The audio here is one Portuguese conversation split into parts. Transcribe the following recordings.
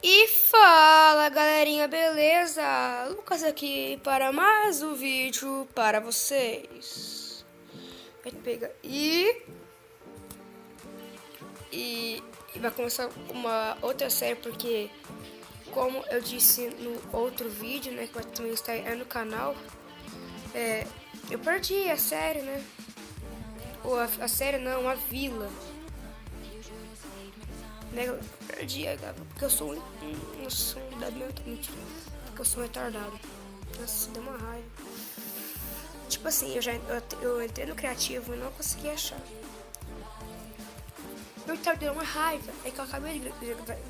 E fala galerinha, beleza? Lucas aqui para mais um vídeo para vocês. A gente pega e vai começar uma outra série, porque como eu disse no outro vídeo, né, que vai também estar aí no canal, eu perdi a série, né? Ou a série não, a vila. Perdi, porque eu sou porque eu sou retardado. Nossa, deu uma raiva. Tipo assim, eu entrei no criativo e não consegui achar. Eu tava dando uma raiva. É que eu acabei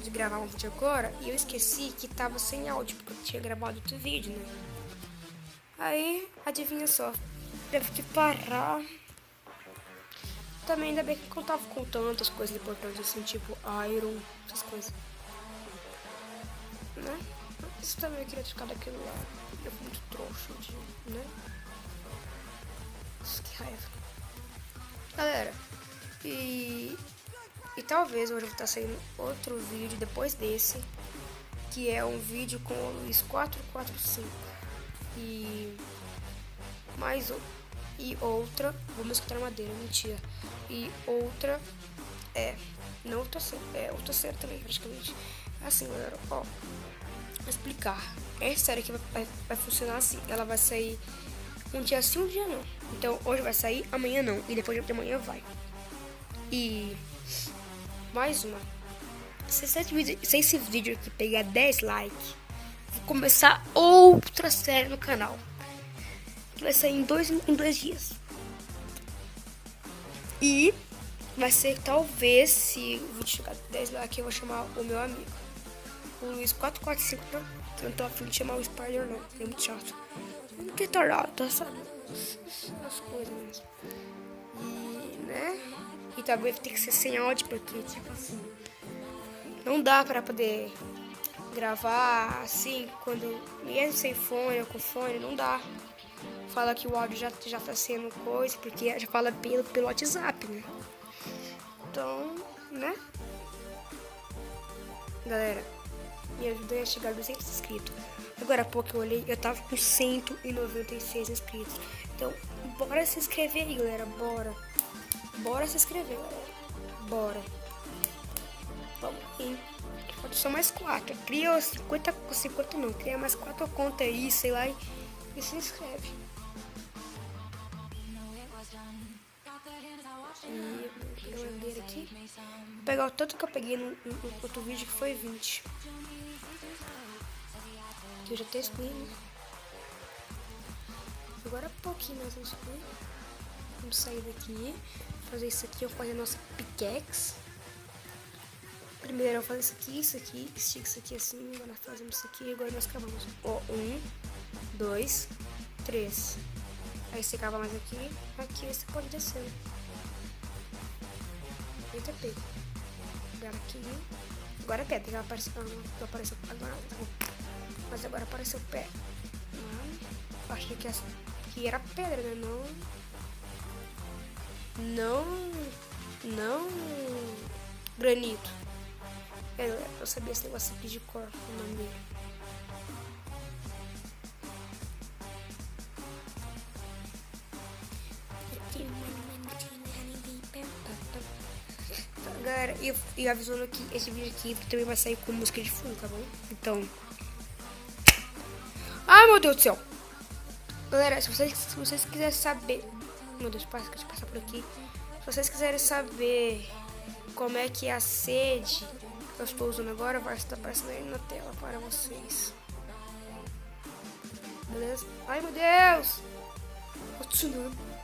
de gravar um vídeo agora e eu esqueci que tava sem áudio, porque eu tinha gravado outro vídeo, né? Aí, adivinha só, teve que parar. Também ainda bem que eu não tava com tantas coisas importantes assim, tipo Iron, essas coisas. Né? Isso também eu queria trocar daquilo lá. Eu fui muito trouxa, né? Nossa, que raiva. Galera, e talvez hoje eu vou estar saindo outro vídeo depois desse, que é um vídeo com o Luiz 445. E mais outra, vamos escutar madeira, mentira. E outra não outra série, outra série também, praticamente. Assim, galera, ó, vou explicar. Essa série aqui vai funcionar assim, ela vai sair um dia sim, um dia não. Então hoje vai sair, amanhã não, e depois de amanhã vai. E mais uma. Se esse vídeo aqui pegar 10 likes, vou começar outra série no canal, que vai sair em dois dias. E vai ser, talvez, se o vídeo chegar a 10 likes, eu vou chamar o meu amigo, o Luiz 445. Não tô afim de chamar o Spider, não. É muito chato. Muito retardado, tá, sabe? As coisas mesmo. E, né? E talvez tem que ser sem áudio, porque, tipo assim, não dá pra poder gravar assim, quando mesmo sem fone ou com fone, não dá. Fala que o áudio já tá sendo coisa, porque já fala pelo WhatsApp, né? Então, né? Galera, me ajuda a chegar a 200 inscritos. Agora há pouco eu olhei, eu tava com 196 inscritos. Então, bora se inscrever aí, galera. Bora se inscrever, galera. Bora. Vamos aí. Pode ser mais 4. Cria 50 não. Cria mais 4 contas aí, sei lá, e se inscreve. E eu andei aqui. Vou pegar o tanto que eu peguei no outro vídeo, que foi 20. Que eu já testei, né? Agora pouquinho mais uns coisas. Vamos sair daqui. Fazer isso aqui, eu vou fazer a nossa pickaxe. Primeiro eu vou fazer isso aqui, estica isso aqui assim, agora nós fazemos isso aqui, agora nós cavamos. Ó, 1, 2, 3. Aí você cava mais aqui você pode descer. Eita, pega. Agora aqui. Agora é pedra, já apareceu. Não apareceu agora. Tá bom. Mas agora apareceu pé. Achei que aqui era pedra, né? Não granito. Eu sabia esse negócio aqui de cor, o nome dele. Galera, e avisando que esse vídeo aqui também vai sair com música de fundo, tá bom? Então... Ai, meu Deus do céu! Galera, se vocês quiserem saber... Meu Deus, deixa eu passar por aqui. Se vocês quiserem saber como é que é a sede que eu estou usando agora, vai estar aparecendo aí na tela para vocês. Beleza? Ai, meu Deus! O tsunami.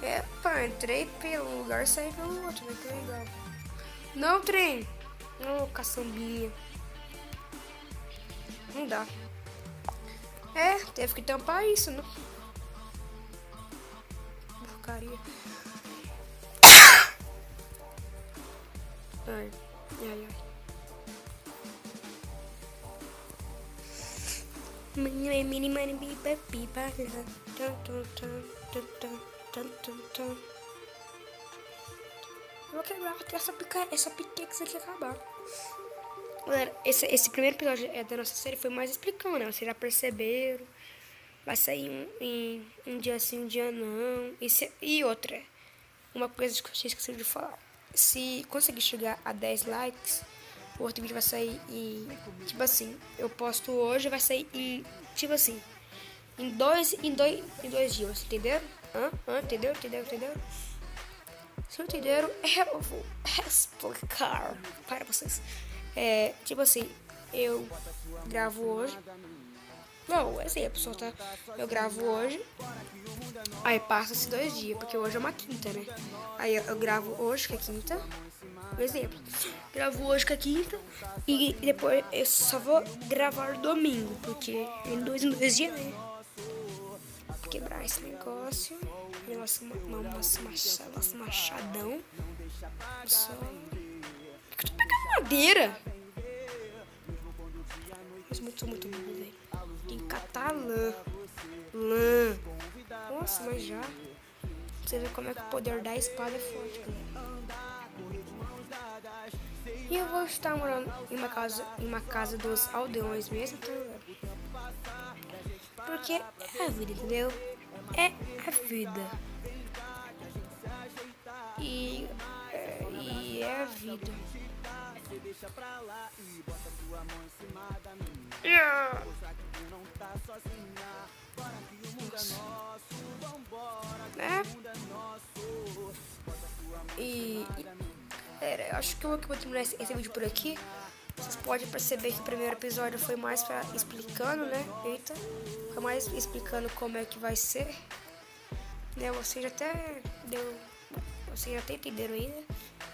Epa, entrei pelo lugar e saí pelo outro, né? Que legal. Não, trem! Ô, caçambinha. Não dá. Teve que tampar isso, né? Porcaria. Ai. Mini money pipa. vou quebrar até essa pickaxe aqui acabar. Galera, esse primeiro episódio da nossa série foi mais explicando, né? Vocês já perceberam. Vai sair um dia sim, um dia não. E outra, uma coisa que eu esqueci de falar. Se conseguir chegar a 10 likes, o outro vídeo vai sair em, tipo assim, eu posto hoje, vai sair em, tipo assim, em dois dias, entenderam? Entendeu? Se não entenderam, eu vou explicar para vocês. Tipo assim, eu gravo hoje. Não, exemplo, só tá. Eu gravo hoje. Aí passa-se 2 dias, porque hoje é uma quinta, né? Aí eu gravo hoje, que é quinta. Um exemplo. Gravo hoje, que é quinta. E depois eu só vou gravar domingo, porque em dois dias, né? Vou quebrar esse negócio. Nosso machadão. Só. Por que eu tô pegando madeira? Mas muito burro, velho. Tem que catar lã. Nossa, mas já. Você vê como é que o poder da espada é forte, galera. E eu vou estar morando em uma casa dos aldeões mesmo, tá, galera? Porque é a vida, entendeu? É a vida. E é a vida. Yeah. Eu acho que eu vou terminar esse vídeo por aqui. Vocês podem perceber que o primeiro episódio foi mais pra explicando, né? Eita, foi mais explicando como é que vai ser. Né? Vocês até entenderam aí, né?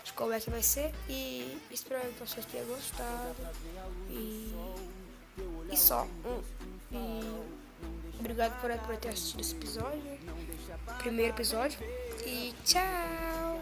De como é que vai ser. E espero que vocês tenham gostado. E só. Obrigado por ter assistido esse episódio, né? Primeiro episódio. E tchau!